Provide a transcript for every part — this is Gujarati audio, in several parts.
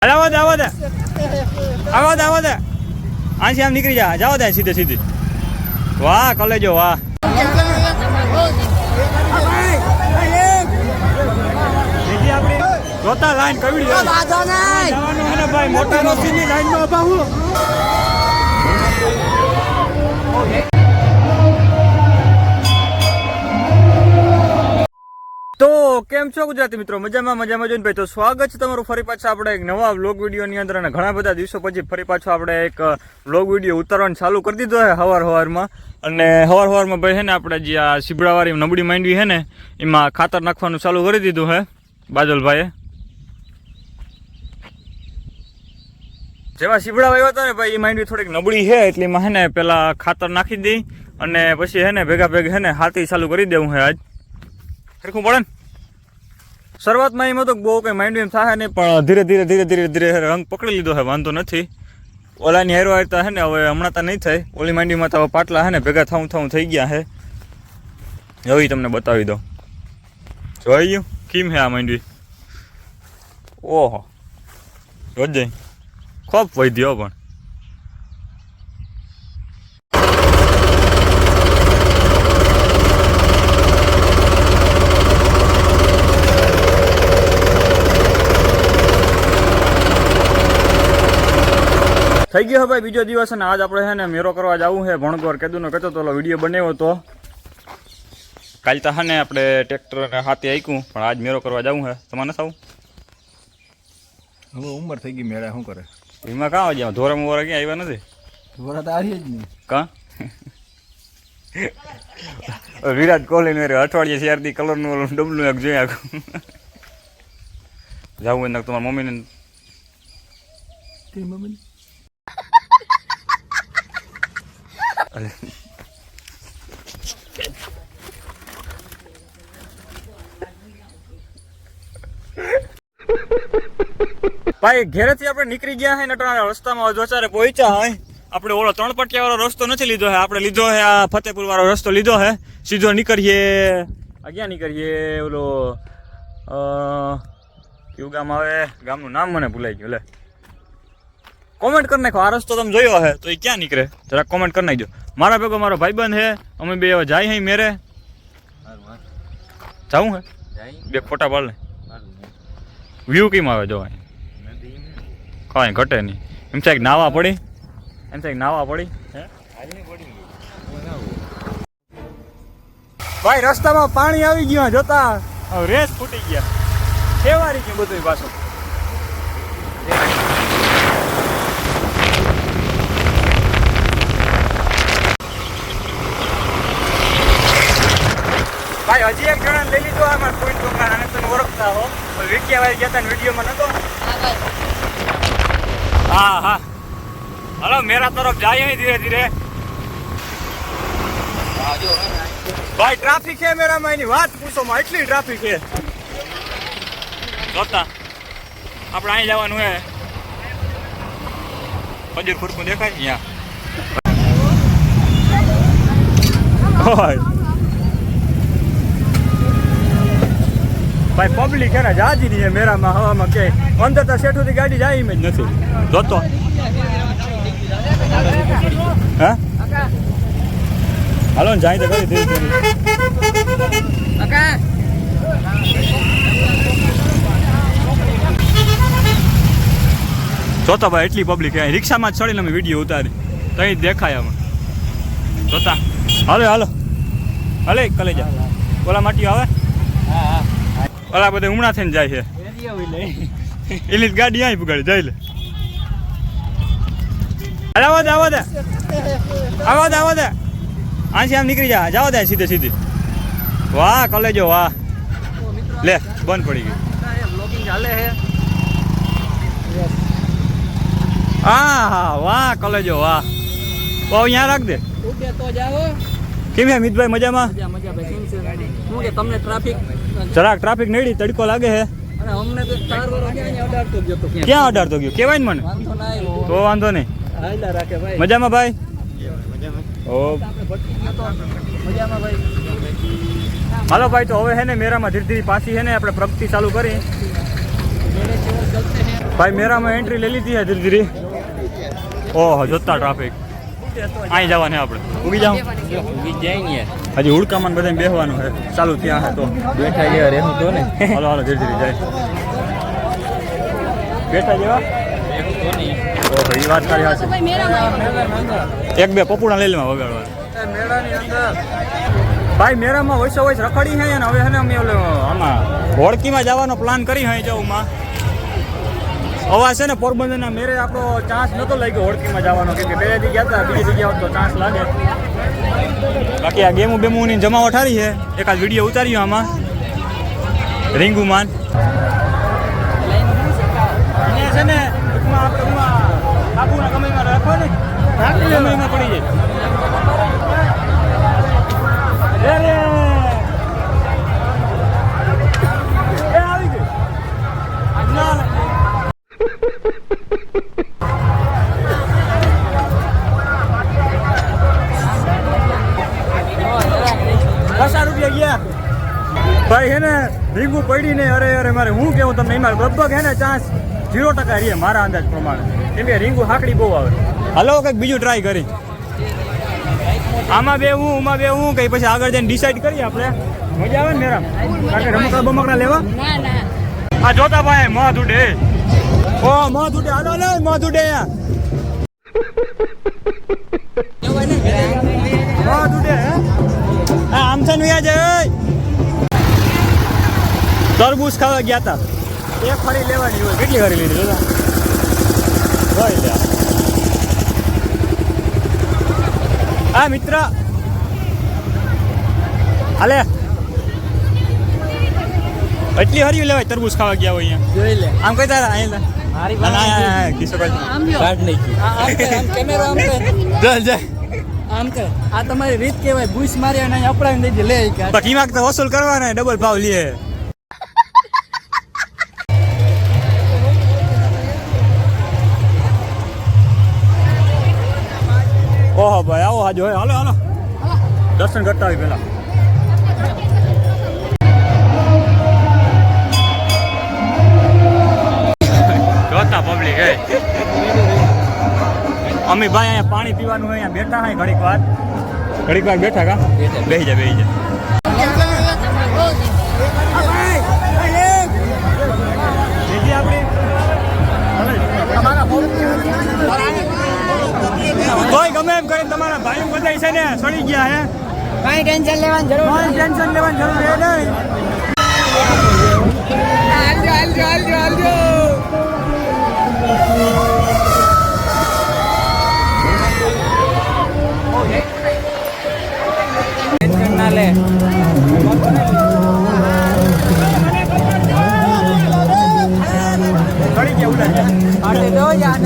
આવો દે આવો દે આવો દે આવો દે આથી આમ નીકળી જા જાઓ દે સીધે સીધી વાહ કલેજો વાહ બીજી આપણી જોતા લાઈન કવડી જવાનું હે ને ભાઈ મોટા નસીની લાઈનમાં ઉભા હું તો કેમ છો ગુજરાતી મિત્રો મજામાં જોઈને ભાઈ તો સ્વાગત છે તમારું ફરી પાછા આપણે એક નવા વ્લોગ વિડીયોની અંદર અને ઘણા બધા દિવસો પછી ફરી પાછો આપણે એક વ્લોગ વિડીયો ઉતારવાનું ચાલુ કરી દીધો છે સવારમાં અને સવારમાં ભાઈ છે ને આપણે જે આ સીબડાવાળી નબળી માંડવી છે ને એમાં ખાતર નાખવાનું ચાલુ કરી દીધું છે બાદલભાઈએ જેવા સીબડા વાવ્યા હતા ને ભાઈ એ માંડવી થોડીક નબળી છે એટલે એમાં છે ને પેલા ખાતર નાખી દઈ અને પછી છે ને ભેગા છે ને હાથી ચાલુ કરી દેવું છે આજ સરખું પડે ને શરૂઆતમાં એમ હતું બહુ કંઈ માઇન્ડ એમ થાય નહીં પણ ધીરે ધીરે રંગ પકડી લીધો છે વાંધો નથી ઓલાની હેરો હારતા છે ને હવે હમણાં તો નહીં થાય ઓલી માંડીમાં તો હવે પાટલા છે ને ભેગા થવું થઈ ગયા છે હવે તમને બતાવી દો જોઈ ગયું કેમ છે આ માંડવી ઓહો રોજ ખૂબ વૈદ્યો પણ થઈ ગયો ભાઈ બીજો દિવસ અને આજ આપણે છે ને મેરો કરવા જવું છે ભણગોર કેદુનો કહેતો તો વિડીયો બનાવ્યો તો કાલ તો હા ને આપણે ટ્રેક્ટર હાથે આક્યું પણ આજ મેરો કરવા જવું છે તમારે સાવું હવે ઉંમર થઈ ગઈ મેળા શું કરે એમાં કાં આવ્યા ધોરા મોરા ક્યાં આવ્યા નથી ધોરા તો આવી જ નહીં કાં વિરાટ કોહલી મેરે અઠવાડિયે શેરથી કલરનું ઓલું ડબલું એક જોઈ આખું જવું એને તમારા મમ્મીને મમ્મી ભાઈ ઘેરેથી આપણે નીકળી ગયા હે નટવાના રસ્તામાં જોચારે પહોંચ્યા હોય આપણે ઓલો 3 પટિયા વાળો રસ્તો નથી લીધો હે આપણે લીધો હે આ ફતેપુર વાળો રસ્તો લીધો હે સીધો નીકળીએ ક્યાં નીકળીએ ઓલો કયું ગામ આવે ગામનું નામ મને ભૂલાઈ ગયું લે કોમેન્ટ કરી નાખો આ રસ્તો તમે જોયો હે તો એ ક્યાં નીકળે જરાક કોમેન્ટ કરી નાખજો મારા ભેગો મારો ભાઈબંધ હે અમે બે જાય હે મેરે જાવું હે બે ફોટા પાડ લે વ્યૂ કેમ આવે જોવાય કાંઈ ઘટે નહીં એમ છે નાવા પડી ભાઈ રસ્તામાં પાણી આવી ગયું જોતા હવે રેસ ફૂટી ગયા ફેવારી ગયું બધું પાછું ભાઈ હજી એક જણા લઈ લીધો અમારે પોઈન્ટ દુકાન અને તમે ઓળખતા હો વિક્યાભાઈ ગયા હતા વિડીયોમાં નતો હા હલો મેરા તરફ જાય ધીરે ધીરે ભાઈ ટ્રાફિક છે મેરામાં એની વાત પૂછો માં એટલી ટ્રાફિક છે જોતા આપણે અહીં જવાનું હે ખજૂર ખુરકું દેખાય અહીંયા ભાઈ પબ્લિક હે ને જાજી નહીં હે મેરામાં હવામાં કે અંદર તો શેઠુથી ગાડી જાય એમ જ નથી જોતો હા હાલો ને જાય તો કરી ધીરે ધીરે જોતા ભાઈ એટલી પબ્લિક હે રિક્ષામાં જ ચડીને અમે વિડીયો ઉતારી તો અહીં દેખાય અમે જોતા હાલો હલે કલેજા ઓલા માટી આવે ઓલા બધા હમણાં થઈને જાય છે એની ગાડી અહીં પગાડી જાય લે આવો દે આથી આમ નીકળી જા જાઓ દે સીધે સીધી વાહ કલેજો વાહ લે બંધ પડી ગઈ હા વાહ કલેજો વાહ બહુ અહીંયા રાખ દે કેમ છે મિતભાઈ મજામાં તમને ટ્રાફિક જરાક ટ્રાફિક નડી તડકો લાગે છે અમને તો 4 વાર અડાડતો ગયો તો ક્યાં અડાડતો ગયો કેવાય ને મને તો વાંધો નહીં મજામાં ભાઈ હાલો ભાઈ તો હવે હે ને મેરામાં ધીરે ધીરે પાછી હે ને આપણે પ્રગતિ ચાલુ કરી ભાઈ મેરામાં એન્ટ્રી લઈ લીધી છે ધીરે ધીરે. ઓહો જોતા ટ્રાફિક. અહીં જવાનું છે આપણે. ઉગી જાઉં હજી હુડકામાં બધાને બેસવાનું છે ચાલુ ત્યાં છે તો બેઠા જેવા રહેવું તો ને હાલો હાલો ધીરે ધીરે જાય. બેઠા જેવા ઓહો એ વાત કરી હાચી. એક બે પપુડા લઈ લેવા વગાડવા. મેળાની અંદર ભાઈ મેરામાં વૈસો વૈસ રખડી છે ને હવે છે ને અમે ઓલો આમાં હોડકીમાં જવાનો પ્લાન કરી છે જવું અવાજ છે ને પોરબંદરના મેરે આપણો ચાન્સ નહોતો લાગ્યો હોડકીમાં જવાનો કે પહેલેથી ગયા હતા બીજી જગ્યા તો ચાન્સ લાગે. બાકી આ ગેમું બેમુની જમાવટ હારી છે. એકાદ વિડીયો ઉતાર્યો આમાં રીંગુમાન અહીંયા છે ને ટૂંકમાં આપણે બાબુના કમાઈમાં રાખો ને કમાઈમાં પડી જાય. ₹50 ગયા ભાઈ હે ને રીંગું પડી ને અરે અરે મારે હું કેવું તમને એમાં લગભગ હે ને ચાન્સ 0% રહે મારા અંદાજ પ્રમાણે કેમ કે રીંગું હાકડી બહુ આવે. હાલો કંઈક બીજું ટ્રાય કરી આમાં બે હું કઈ પછી આગળ જઈને ડિસાઈડ કરીએ આપણે. મજા આવે ને મેરામ કારણ કે રમકડા બમકડા લેવા આ જોતા ભાઈ મોં ઉડે ઓ મોં ઉડે હાલો લે મોં ઉડે મોં ઉડે આમ છે ને જાય તરબૂચ ખાવા ગયા હતા એક ફરી લેવાની હોય કેટલી ફરી લીધી જોતા હોય લે હા મિત્ર હાલે એટલી હરી લેવાય તરબૂચ ખાવા ગયા હોય અહીંયા જોઈ લે આમ કઈ તારા અહીંયા કેમેરો આમ કર ચાલ જાય આમ કર આ તમારી રીત કહેવાય બુશ મારી અને અપડાવી દઈ લે બાકી એમાં તો વસૂલ કરવાના ડબલ ભાવ લે. ઓહો ભાઈ આવો હાજો હાલો હાલો દર્શન કરતા હોય પેલા જોતા પબ્લિક હે અમે ભાઈ અહીંયા પાણી પીવાનું હોય અહીંયા બેઠા હોય ઘડીક વાર બેઠા કા બેસી જા કોઈ ગમે એમ કરીને તમારા ભાઈ બધા છે ને સડી ગયા હે કઈ ટેન્શન લેવાની જરૂર કોઈ ટેન્શન લેવાની જરૂર છે નહીં. હાલજો ના લે સડી ગયા ઉડા અરે દો યાર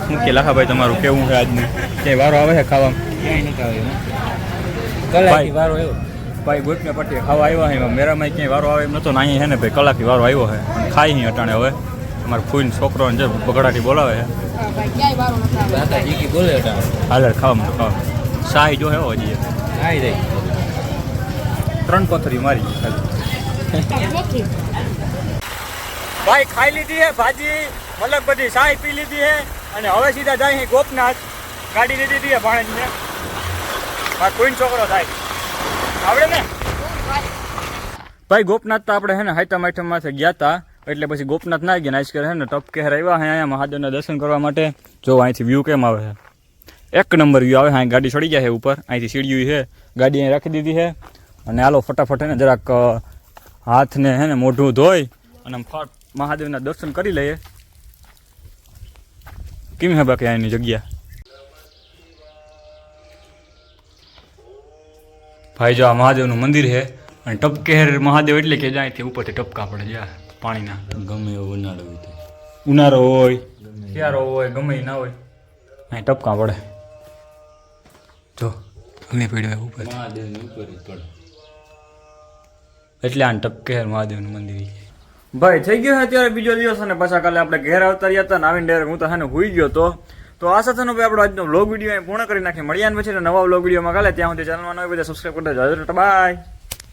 મૂકી લાખા ભાઈ તમારું કેવું છે આજનું ક્યાંય વારો આવે છે ખાવામાં ક્યાંય નથી આવ્યો કલાકી વારો આવ્યો ભાઈ ગોટને પટ્ટી ખાવા આવ્યા છે મેરામાં ક્યાંય વારો આવે એમ નતો ને અહીંયા છે ને ભાઈ કલાકી વારો આવ્યો છે ખાઈ અહીં અટાણે હવે અમારે ફૂઈને છોકરો જે બગડાટી બોલાવે છે દાદા જીકી બોલે હતા હાલે ખાવામાં તો ખાવા શાહી જો હે હજી આવી જાય 3 પથરી મારી ભાઈ ખાઈ લીધી હે ભાજી મલક બધી શાહી પી લીધી હે અને હવે સીધા જાય ગોપનાથ ગાડી લીધી હતી ભાણેજને મારે કોઈનો છોકરો થાય આવડે ને ભાઈ ગોપનાથ તો આપણે હે ને હાઈટમ આઈટમમાંથી ગયા હતા એટલે પછી ગોપનાથ ના ગયા નાઈસ કરે હે ને ટપ કહેર આવ્યા હે અહીંયા મહાદેવના દર્શન કરવા માટે જો અહીંથી વ્યૂ કેમ આવે છે એક નંબર વ્યૂ આવે અહીં ગાડી ચડી જાય છે ઉપર અહીંથી સીડીયું છે ગાડી અહીં રાખી દીધી છે અને હાલો ફટાફટ હે ને જરાક હાથને હે ને મોઢું ધોઈ અને ફટ મહાદેવના દર્શન કરી લઈએ કેમ હે બાકી અહીંની જગ્યા ભાઈ જો આ મહાદેવનું મંદિર છે અને ટપકેર મહાદેવ એટલે કે જ્યાંથી ઉપરથી ટપકા પડે જ્યાં પાણીના ગમે એવો ઉનાળો હોય શિયાળો હોય ગમે એ ના હોય અહીં ટપકા પડે જો ગમે પડ્યો ઉપર મહાદેવની ઉપર જ પડે એટલે આને ટપકેર મહાદેવનું મંદિર છે. ભાઈ થઈ ગયો છે અત્યારે બીજો દિવસ અને પાછા કાલે આપણે ઘેર આવતા રહ્યા હતા ને આવીને ડાયરેક્ટ હું તો હાને હુઈ ગયો તો આ સાથેનો ભાઈ આપણો આજનો વ્લોગ વિડીયો પૂર્ણ કરી નાખી. મળ્યા પછી નવા વ્લોગ વિડીયોમાં કાલે. ત્યાં સુધી ચેનલમાં નવા બધા સબસ્ક્રાઈબ કરતા જાજો. બાય.